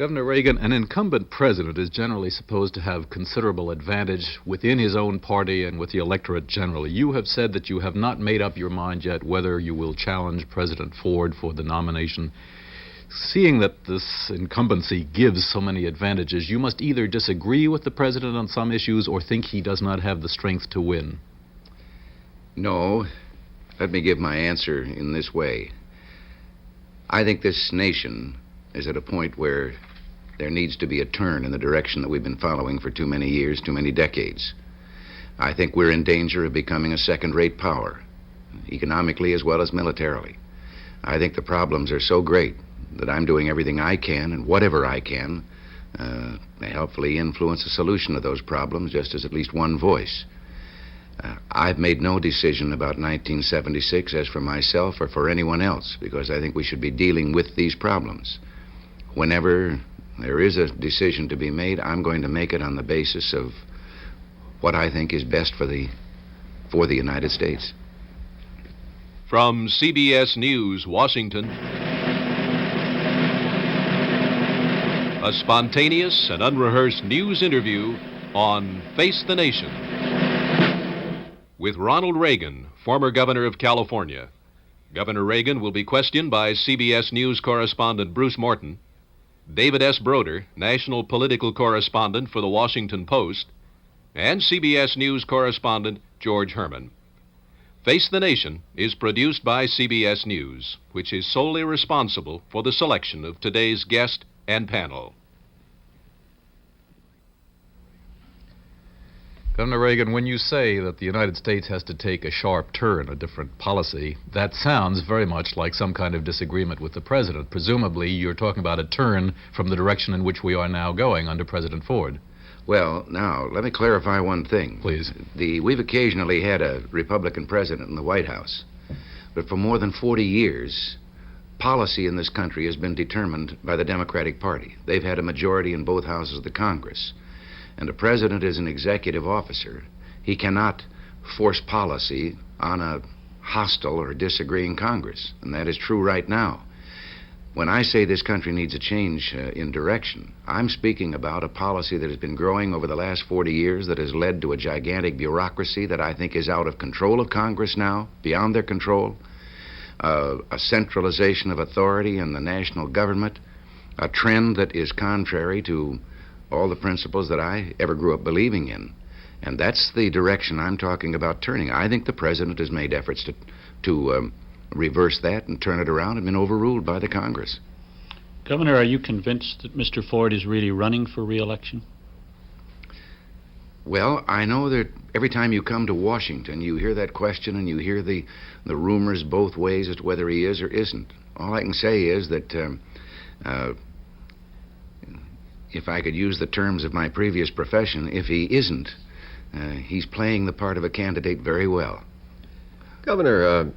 Governor Reagan, an incumbent president is generally supposed to have considerable advantage within his own party and with the electorate generally. You have said that you have not made up your mind yet whether you will challenge President Ford for the nomination. Seeing that this incumbency gives so many advantages, you must either disagree with the president on some issues or think he does not have the strength to win. No. Let me give my answer in this way. I think this nation is at a point where there needs to be a turn in the direction that we've been following for too many years, too many decades. I think we're in danger of becoming a second-rate power, economically as well as militarily. I think the problems are so great that I'm doing everything I can and whatever I can to helpfully influence a solution to those problems, just as at least one voice. I've made no decision about 1976 as for myself or for anyone else, because I think we should be dealing with these problems. Whenever there is a decision to be made, I'm going to make it on the basis of what I think is best for the United States. From CBS News, Washington, a spontaneous and unrehearsed news interview on Face the Nation with Ronald Reagan, former governor of California. Governor Reagan will be questioned by CBS News correspondent Bruce Morton, David S. Broder, national political correspondent for the Washington Post, and CBS News correspondent George Herman. Face the Nation is produced by CBS News, which is solely responsible for the selection of today's guest and panel. Governor Reagan, when you say that the United States has to take a sharp turn, a different policy, that sounds very much like some kind of disagreement with the president. Presumably, you're talking about a turn from the direction in which we are now going under President Ford. Well, now, let me clarify one thing. Please. We've occasionally had a Republican president in the White House, but for more than 40 years, policy in this country has been determined by the Democratic Party. They've had a majority in both houses of the Congress. And a president is an executive officer. He cannot force policy on a hostile or disagreeing Congress, and that is true right now. When I say this country needs a change in direction, I'm speaking about a policy that has been growing over the last 40 years that has led to a gigantic bureaucracy that I think is out of control of Congress now, beyond their control, a centralization of authority in the national government, a trend that is contrary to all the principles that I ever grew up believing in. And that's the direction I'm talking about turning. I think the president has made efforts to reverse that and turn it around and been overruled by the Congress. Governor, are you convinced that Mr. Ford is really running for re-election? Well, I know that every time you come to Washington, you hear that question and you hear the rumors both ways as to whether he is or isn't. All I can say is that if I could use the terms of my previous profession, if he isn't, he's playing the part of a candidate very well. Governor,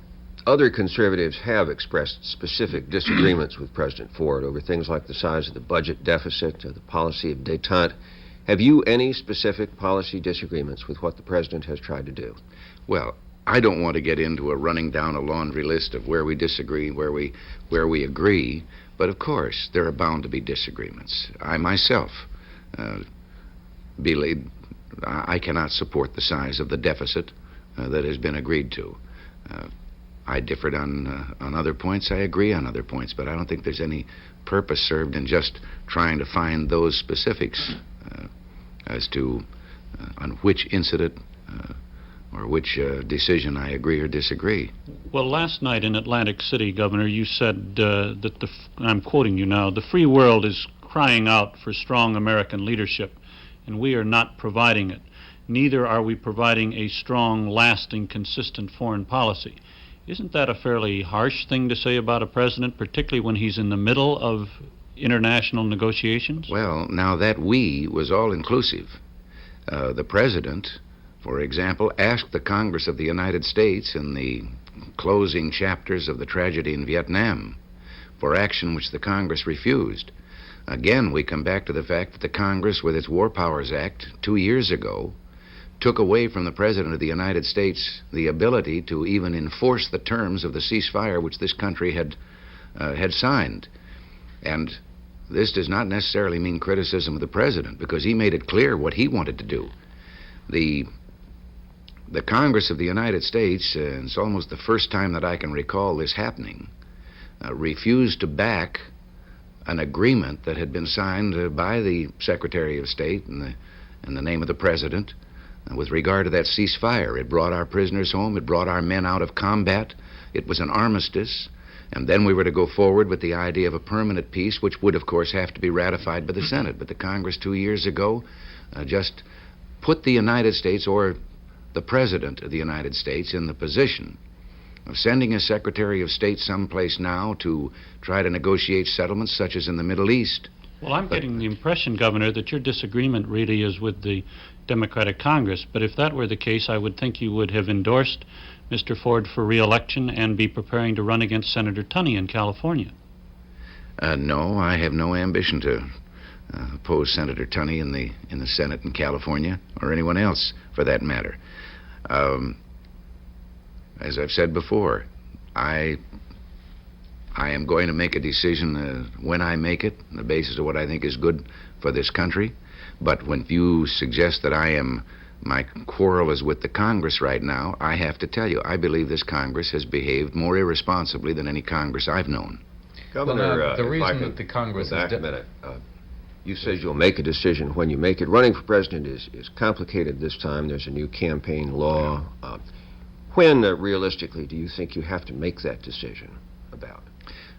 other conservatives have expressed specific disagreements with President Ford over things like the size of the budget deficit or the policy of détente. Have you any specific policy disagreements with what the president has tried to do? Well, I don't want to get into a running down a laundry list of where we disagree, where we agree, but of course there are bound to be disagreements. I myself believe I cannot support the size of the deficit that has been agreed to. I differed on other points. I agree on other points, but I don't think there's any purpose served in just trying to find those specifics as to on which incident or which decision I agree or disagree. Well, last night in Atlantic City, Governor, you said that I'm quoting you now, the free world is crying out for strong American leadership, and we are not providing it. Neither are we providing a strong, lasting, consistent foreign policy. Isn't that a fairly harsh thing to say about a president, particularly when he's in the middle of international negotiations? Well, now that "we" was all-inclusive. The president, for example, asked the Congress of the United States in the closing chapters of the tragedy in Vietnam for action which the Congress refused. Again, we come back to the fact that the Congress, with its War Powers Act 2 years ago, took away from the President of the United States the ability to even enforce the terms of the ceasefire which this country had signed. And this does not necessarily mean criticism of the president, because he made it clear what he wanted to do. The Congress of the United States, and it's almost the first time that I can recall this happening, refused to back an agreement that had been signed by the Secretary of State in the name of the President with regard to that ceasefire. It brought our prisoners home. It brought our men out of combat. It was an armistice. And then we were to go forward with the idea of a permanent peace, which would, of course, have to be ratified by the Senate. But the Congress 2 years ago just put the United States, or the President of the United States, in the position of sending a Secretary of State someplace now to try to negotiate settlements such as in the Middle East. Well, I'm getting the impression, Governor, that your disagreement really is with the Democratic Congress. But if that were the case, I would think you would have endorsed Mr. Ford for re-election and be preparing to run against Senator Tunney in California. No, I have no ambition to oppose Senator Tunney in the Senate in California, or anyone else for that matter. As I've said before, I am going to make a decision when I make it, on the basis of what I think is good for this country. But when you suggest that my quarrel is with the Congress right now, I have to tell you, I believe this Congress has behaved more irresponsibly than any Congress I've known. Governor, well, the if reason I can that the Congress go back is a minute. You said you'll make a decision when you make it. Running for president is complicated this time. There's a new campaign law. When, realistically, do you think you have to make that decision about?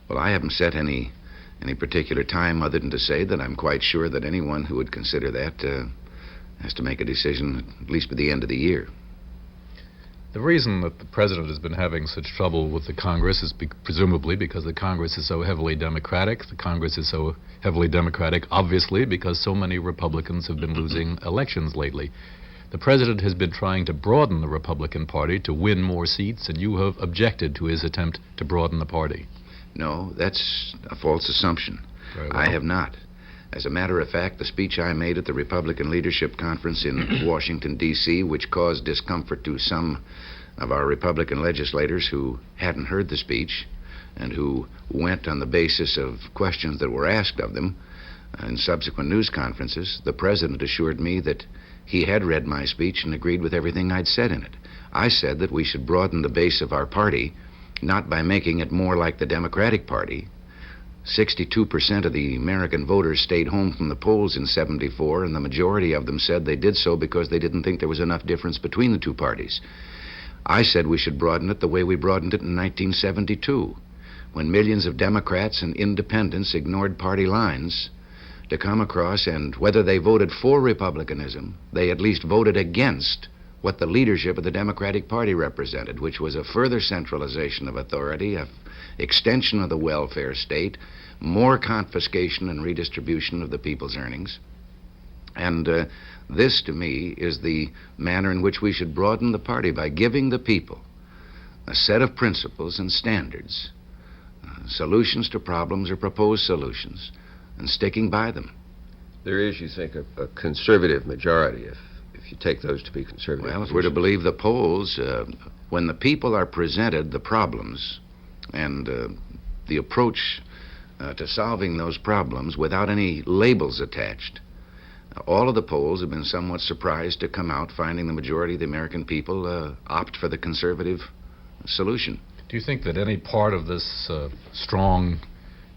Well, I haven't set any particular time, other than to say that I'm quite sure that anyone who would consider that has to make a decision at least by the end of the year. The reason that the president has been having such trouble with the Congress is presumably because the Congress is so heavily Democratic. The Congress is so heavily Democratic, obviously, because so many Republicans have been losing elections lately. The president has been trying to broaden the Republican Party to win more seats, and you have objected to his attempt to broaden the party. No, that's a false assumption. Very well. I have not. As a matter of fact, the speech I made at the Republican Leadership Conference in Washington, D.C., which caused discomfort to some of our Republican legislators who hadn't heard the speech and who went on the basis of questions that were asked of them in subsequent news conferences, the president assured me that he had read my speech and agreed with everything I'd said in it. I said that we should broaden the base of our party, not by making it more like the Democratic Party. 62% of the American voters stayed home from the polls in '74, and the majority of them said they did so because they didn't think there was enough difference between the two parties. I said we should broaden it the way we broadened it in 1972, when millions of Democrats and independents ignored party lines to come across, and whether they voted for Republicanism, they at least voted against what the leadership of the Democratic Party represented, which was a further centralization of authority, an extension of the welfare state, more confiscation and redistribution of the people's earnings. And this, to me, is the manner in which we should broaden the party, by giving the people a set of principles and standards, solutions to problems or proposed solutions, and sticking by them. There is, you think, a conservative majority, if you take those to be conservative. Well, if we're to believe the polls, when the people are presented the problems and the approach to solving those problems without any labels attached, all of the polls have been somewhat surprised to come out finding the majority of the American people opt for the conservative solution. Do you think that any part of this strong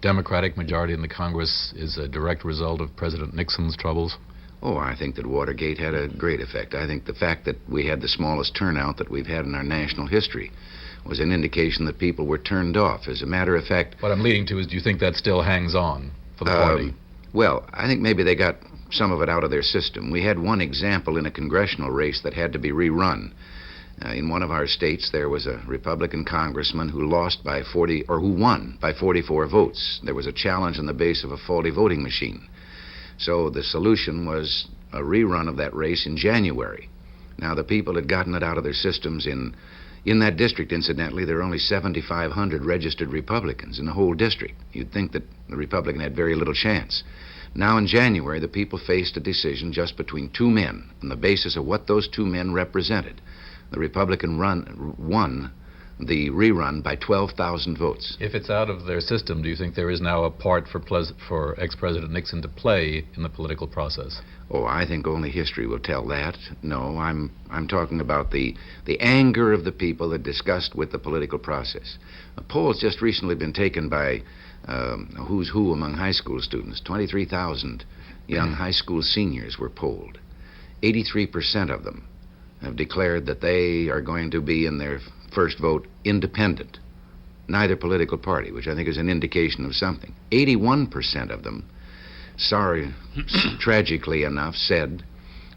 Democratic majority in the Congress is a direct result of President Nixon's troubles? Oh, I think that Watergate had a great effect. I think the fact that we had the smallest turnout that we've had in our national history was an indication that people were turned off. As a matter of fact... What I'm leading to is, do you think that still hangs on for the party? Well, I think maybe they got some of it out of their system. We had one example in a congressional race that had to be rerun. In one of our states, there was a Republican congressman who lost by who won by 44 votes. There was a challenge on the base of a faulty voting machine. So the solution was a rerun of that race in January. Now, the people had gotten it out of their systems in that district. Incidentally, there are only 7,500 registered Republicans in the whole district. You'd think that the Republican had very little chance. Now, in January, the people faced a decision just between two men on the basis of what those two men represented. The Republican won the rerun by 12,000 votes. If it's out of their system, do you think there is now a part for ex-President Nixon to play in the political process? Oh, I think only history will tell that. No, I'm talking about the anger of the people, the disgust with the political process. A poll's just recently been taken by who's who among high school students. 23,000 young high school seniors were polled. 83% of them have declared that they are going to be in their first vote independent, neither political party, which I think is an indication of something. 81% of them, tragically enough, said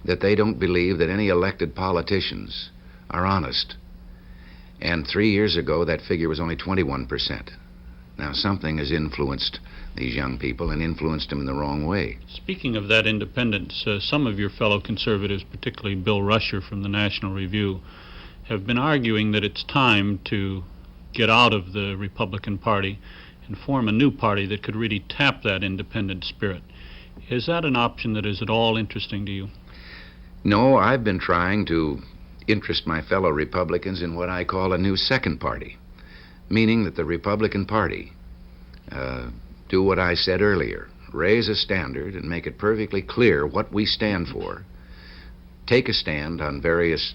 that they don't believe that any elected politicians are honest. And 3 years ago, that figure was only 21%. Now, something has influenced these young people and influenced them in the wrong way. Speaking of that independence, some of your fellow conservatives, particularly Bill Rusher from the National Review, have been arguing that it's time to get out of the Republican Party and form a new party that could really tap that independent spirit. Is that an option that is at all interesting to you? No, I've been trying to interest my fellow Republicans in what I call a new second party, meaning that the Republican Party do what I said earlier, raise a standard and make it perfectly clear what we stand for, take a stand on various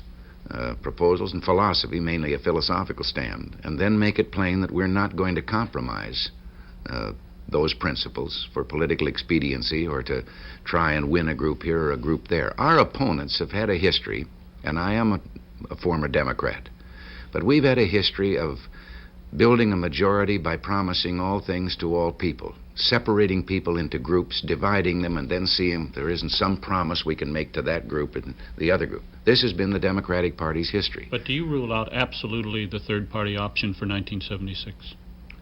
proposals and philosophy, mainly a philosophical stand, and then make it plain that we're not going to compromise those principles for political expediency or to try and win a group here or a group there. Our opponents have had a history, and I am a former Democrat, but we've had a history of building a majority by promising all things to all people, separating people into groups, dividing them, and then seeing if there isn't some promise we can make to that group and the other group. This has been the Democratic Party's history. But do you rule out absolutely the third party option for 1976?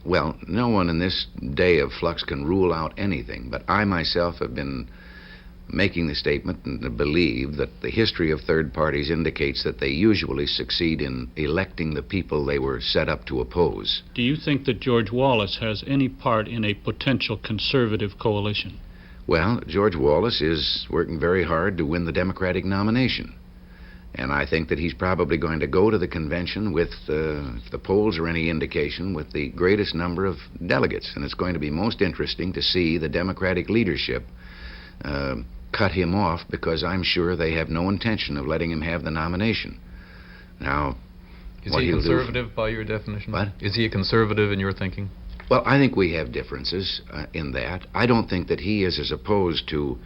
Well, no one in this day of flux can rule out anything, but I myself have been making the statement and believe that the history of third parties indicates that they usually succeed in electing the people they were set up to oppose. Do you think that George Wallace has any part in a potential conservative coalition? Well, George Wallace is working very hard to win the Democratic nomination. And I think that he's probably going to go to the convention with, if the polls are any indication, with the greatest number of delegates. And it's going to be most interesting to see the Democratic leadership cut him off, because I'm sure they have no intention of letting him have the nomination. Now, is he a conservative by your definition? What? Is he a conservative in your thinking? Well, I think we have differences in that. I don't think that he is as opposed to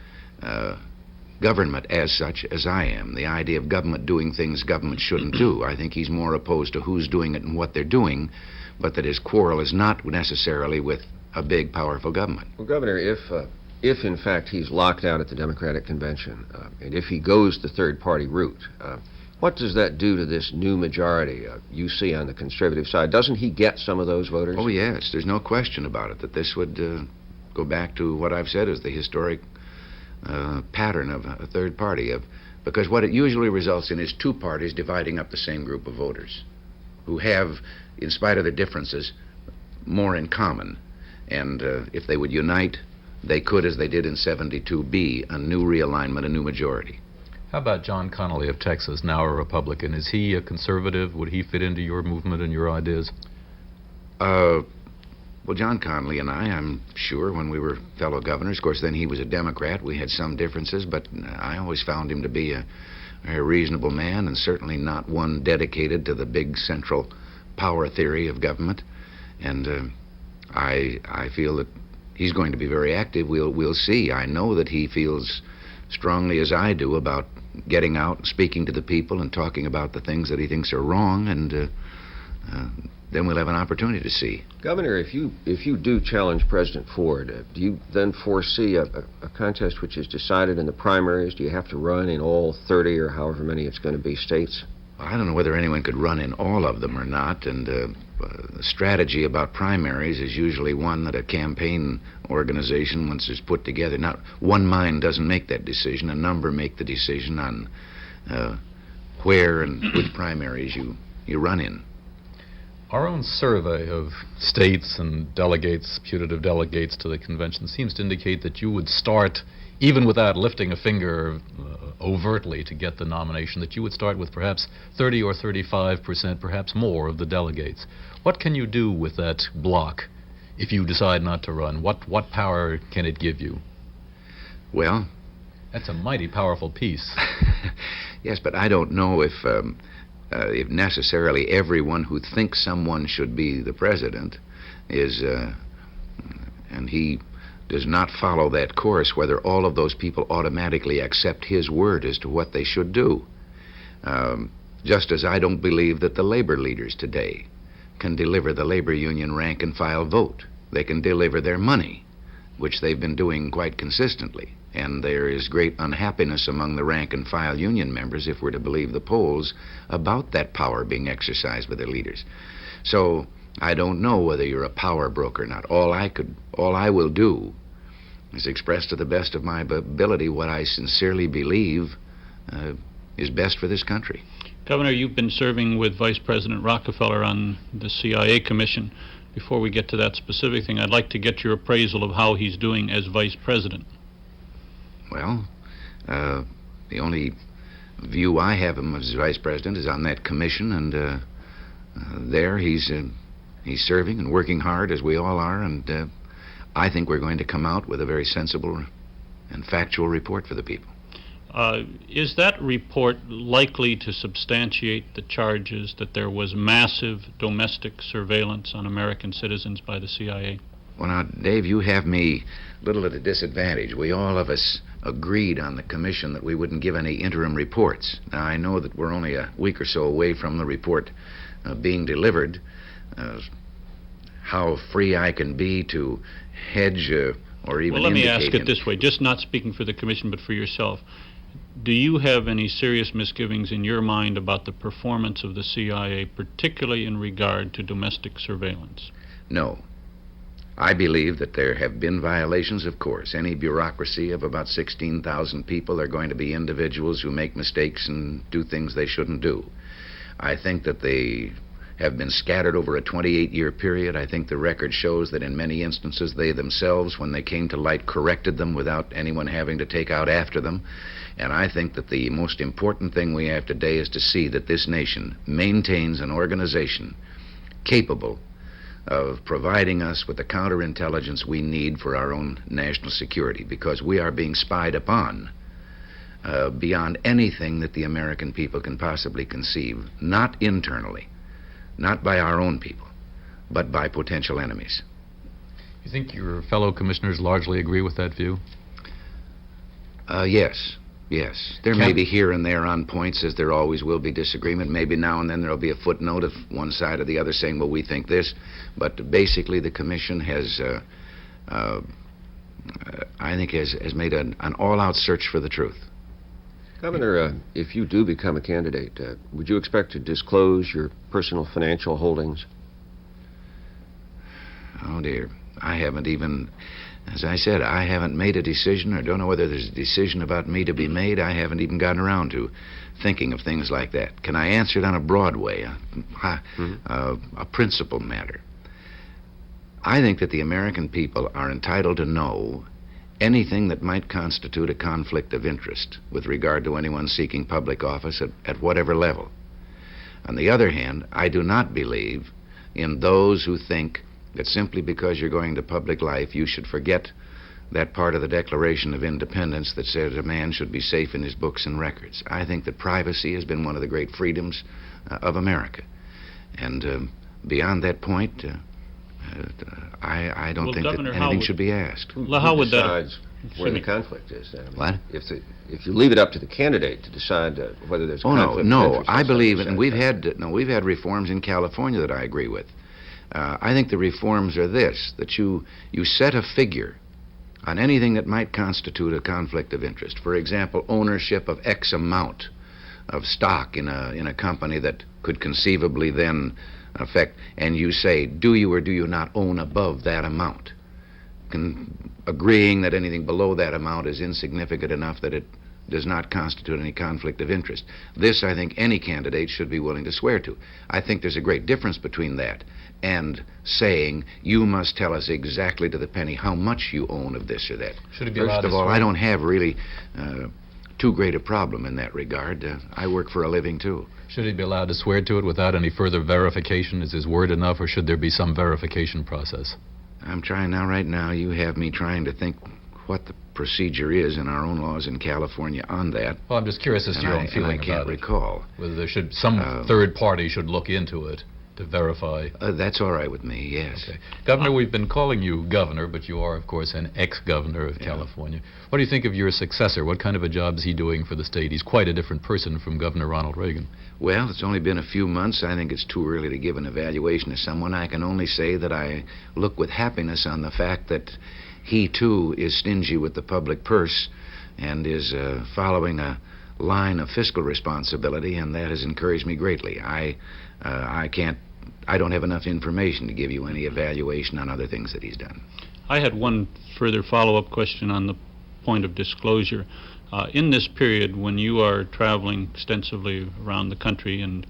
government as such as I am. The idea of government doing things government shouldn't do. I think he's more opposed to who's doing it and what they're doing, but that his quarrel is not necessarily with a big, powerful government. Well, Governor, if in fact he's locked out at the Democratic Convention, and if he goes the third party route, what does that do to this new majority you see on the conservative side? Doesn't he get some of those voters? Oh, yes. There's no question about it, that this would go back to what I've said is the historic pattern of a third party. Because what it usually results in is two parties dividing up the same group of voters who have, in spite of their differences, more in common. And if they would unite, they could, as they did in 72, be a new realignment, a new majority. How about John Connally of Texas, now a Republican? Is he a conservative? Would he fit into your movement and your ideas? Well, John Connally and I'm sure, when we were fellow governors, of course, then he was a Democrat. We had some differences, but I always found him to be a very reasonable man, and certainly not one dedicated to the big central power theory of government. And I feel that he's going to be very active. We'll see. I know that he feels strongly as I do about getting out and speaking to the people and talking about the things that he thinks are wrong, and then we'll have an opportunity to see. Governor, if you do challenge President Ford, do you then foresee a contest which is decided in the primaries? Do you have to run in all 30 or however many it's going to be states? I don't know whether anyone could run in all of them or not, and the strategy about primaries is usually one that a campaign organization, once it's put together, not one mind doesn't make that decision, a number make the decision on where and which primaries you run in. Our own survey of states and delegates, putative delegates to the convention, seems to indicate that you would start, even without lifting a finger overtly to get the nomination, that you would start with perhaps 30 or 35%, perhaps more, of the delegates. What can you do with that block if you decide not to run? What power can it give you? Well, that's a mighty powerful piece. Yes, but I don't know if necessarily everyone who thinks someone should be the president is, and he does not follow that course, whether all of those people automatically accept his word as to what they should do. Just as I don't believe that the labor leaders today can deliver the labor union rank and file vote. They can deliver their money, which they've been doing quite consistently. And there is great unhappiness among the rank and file union members, if we're to believe the polls, about that power being exercised by their leaders. So I don't know whether you're a power broker or not. All I will do is express to the best of my ability what I sincerely believe is best for this country. Governor, you've been serving with Vice President Rockefeller on the CIA Commission. Before we get to that specific thing, I'd like to get your appraisal of how he's doing as Vice President. Well, the only view I have of him as Vice President is on that commission, and there he's serving and working hard, as we all are, and I think we're going to come out with a very sensible and factual report for the people. Is that report likely to substantiate the charges that there was massive domestic surveillance on American citizens by the CIA? Well, now, Dave, you have me a little at a disadvantage. We all of us agreed on the commission that we wouldn't give any interim reports. Now, I know that we're only a week or so away from the report being delivered. How free I can be to hedge or even Well, let me ask it in this way, just not speaking for the commission, but for yourself. Do you have any serious misgivings in your mind about the performance of the CIA, particularly in regard to domestic surveillance? No. I believe that there have been violations, of course. Any bureaucracy of about 16,000 people are going to be individuals who make mistakes and do things they shouldn't do. I think that they have been scattered over a 28-year period. I think the record shows that in many instances they themselves, when they came to light, corrected them without anyone having to take out after them. And I think that the most important thing we have today is to see that this nation maintains an organization capable of providing us with the counterintelligence we need for our own national security, because we are being spied upon beyond anything that the American people can possibly conceive, not internally, not by our own people, but by potential enemies. You think your fellow commissioners largely agree with that view? Yes. There may be here and there on points, as there always will be disagreement. Maybe now and then there'll be a footnote of one side or the other saying, well, we think this. But basically the commission has, I think, has made an all-out search for the truth. Governor, if you do become a candidate, would you expect to disclose your personal financial holdings? Oh, dear. I haven't even, as I said, I haven't made a decision, or don't know whether there's a decision about me to be made. I haven't even gotten around to thinking of things like that. Can I answer it on a broad way, a principled matter? I think that the American people are entitled to know anything that might constitute a conflict of interest with regard to anyone seeking public office at whatever level. On the other hand, I do not believe in those who think that simply because you're going to public life, you should forget that part of the Declaration of Independence that says a man should be safe in his books and records. I think that privacy has been one of the great freedoms of America. And beyond that point, I don't think Governor, that anything should be asked. How would that... Decides where the conflict is? What? If you leave it up to the candidate to decide whether there's a conflict of no. interest, I believe, and we've had reforms in California that I agree with. I think the reforms are this: that you set a figure on anything that might constitute a conflict of interest. For example, ownership of X amount of stock in a company that could conceivably then affect, and you say, do you or do you not own above that amount? Agreeing that anything below that amount is insignificant enough that it does not constitute any conflict of interest. This, I think, any candidate should be willing to swear to. I think there's a great difference between that and saying, you must tell us exactly to the penny how much you own of this or that. Should it be First allowed of to all, swear? I don't have really too great a problem in that regard. I work for a living, too. Should he be allowed to swear to it without any further verification? Is his word enough, or should there be some verification process? I'm trying now, right now, you have me trying to think what the procedure is in our own laws in California on that. Well, I'm just curious as to your own feeling I can't about recall. Whether there should some third party should look into it to verify. That's all right with me, yes. Okay. Governor, we've been calling you governor, but you are, of course, an ex-governor of California. What do you think of your successor? What kind of a job is he doing for the state? He's quite a different person from Governor Ronald Reagan. Well, it's only been a few months. I think it's too early to give an evaluation of someone. I can only say that I look with happiness on the fact that he, too, is stingy with the public purse and is following a line of fiscal responsibility, and that has encouraged me greatly. I don't have enough information to give you any evaluation on other things that he's done. I had one further follow-up question on the point of disclosure. In this period, when you are traveling extensively around the country and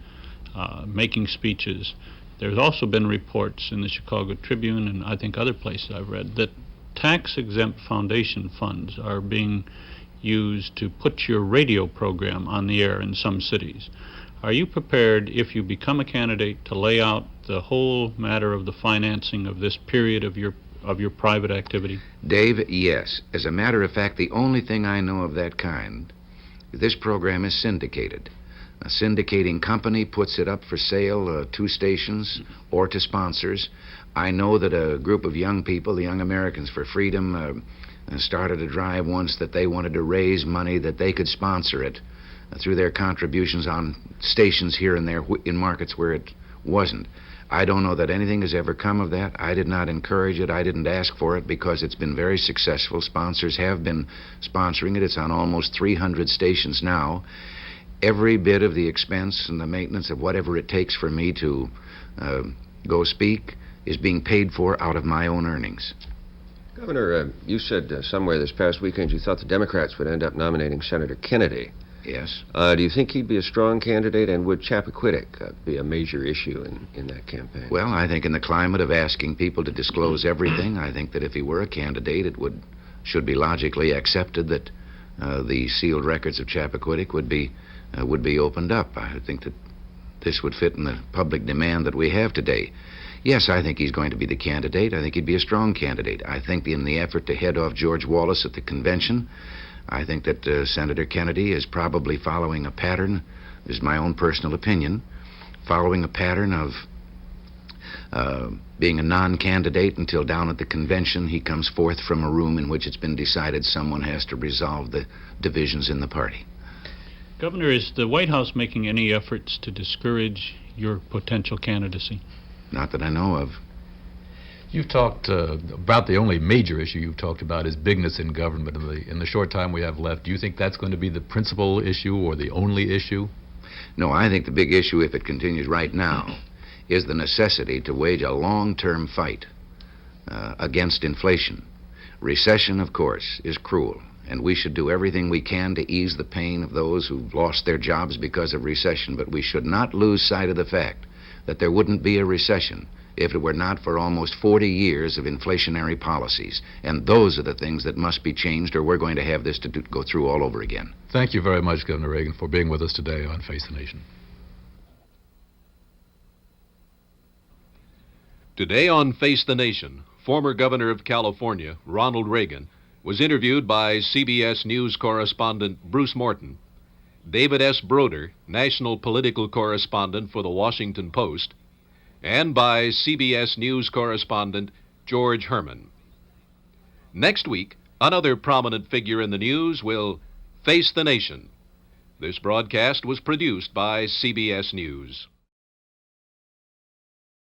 making speeches, there's also been reports in the Chicago Tribune and I think other places I've read that tax-exempt foundation funds are being used to put your radio program on the air in some cities. Are you prepared, if you become a candidate, to lay out the whole matter of the financing of this period of your private activity? Dave, yes. As a matter of fact, the only thing I know of that kind, this program is syndicated. A syndicating company puts it up for sale to stations or to sponsors. I know that a group of young people, the Young Americans for Freedom, started a drive once that they wanted to raise money that they could sponsor it through their contributions on stations here and there in markets where it wasn't. I don't know that anything has ever come of that. I did not encourage it. I didn't ask for it because it's been very successful. Sponsors have been sponsoring it. It's on almost 300 stations now. Every bit of the expense and the maintenance of whatever it takes for me to go speak is being paid for out of my own earnings. Governor, you said somewhere this past weekend you thought the Democrats would end up nominating Senator Kennedy. Yes. Do you think he'd be a strong candidate, and would Chappaquiddick be a major issue in that campaign? Well, I think in the climate of asking people to disclose everything, I think that if he were a candidate, it should be logically accepted that the sealed records of Chappaquiddick would be opened up. I think that this would fit in the public demand that we have today. Yes, I think he's going to be the candidate. I think he'd be a strong candidate. I think in the effort to head off George Wallace at the convention, I think that Senator Kennedy is probably following a pattern, this is my own personal opinion, following a pattern of being a non-candidate until down at the convention he comes forth from a room in which it's been decided someone has to resolve the divisions in the party. Governor, is the White House making any efforts to discourage your potential candidacy? Not that I know of. You've talked about the only major issue you've talked about is bigness in government. In the short time we have left, do you think that's going to be the principal issue or the only issue? No, I think the big issue, if it continues right now, is the necessity to wage a long-term fight against inflation. Recession, of course, is cruel, and we should do everything we can to ease the pain of those who've lost their jobs because of recession, but we should not lose sight of the fact that there wouldn't be a recession if it were not for almost 40 years of inflationary policies. And those are the things that must be changed, or we're going to have this to go through all over again. Thank you very much, Governor Reagan, for being with us today on Face the Nation. Today on Face the Nation, former Governor of California, Ronald Reagan, was interviewed by CBS News correspondent Bruce Morton, David S. Broder, national political correspondent for the Washington Post, and by CBS News correspondent George Herman. Next week, another prominent figure in the news will face the nation. This broadcast was produced by CBS News.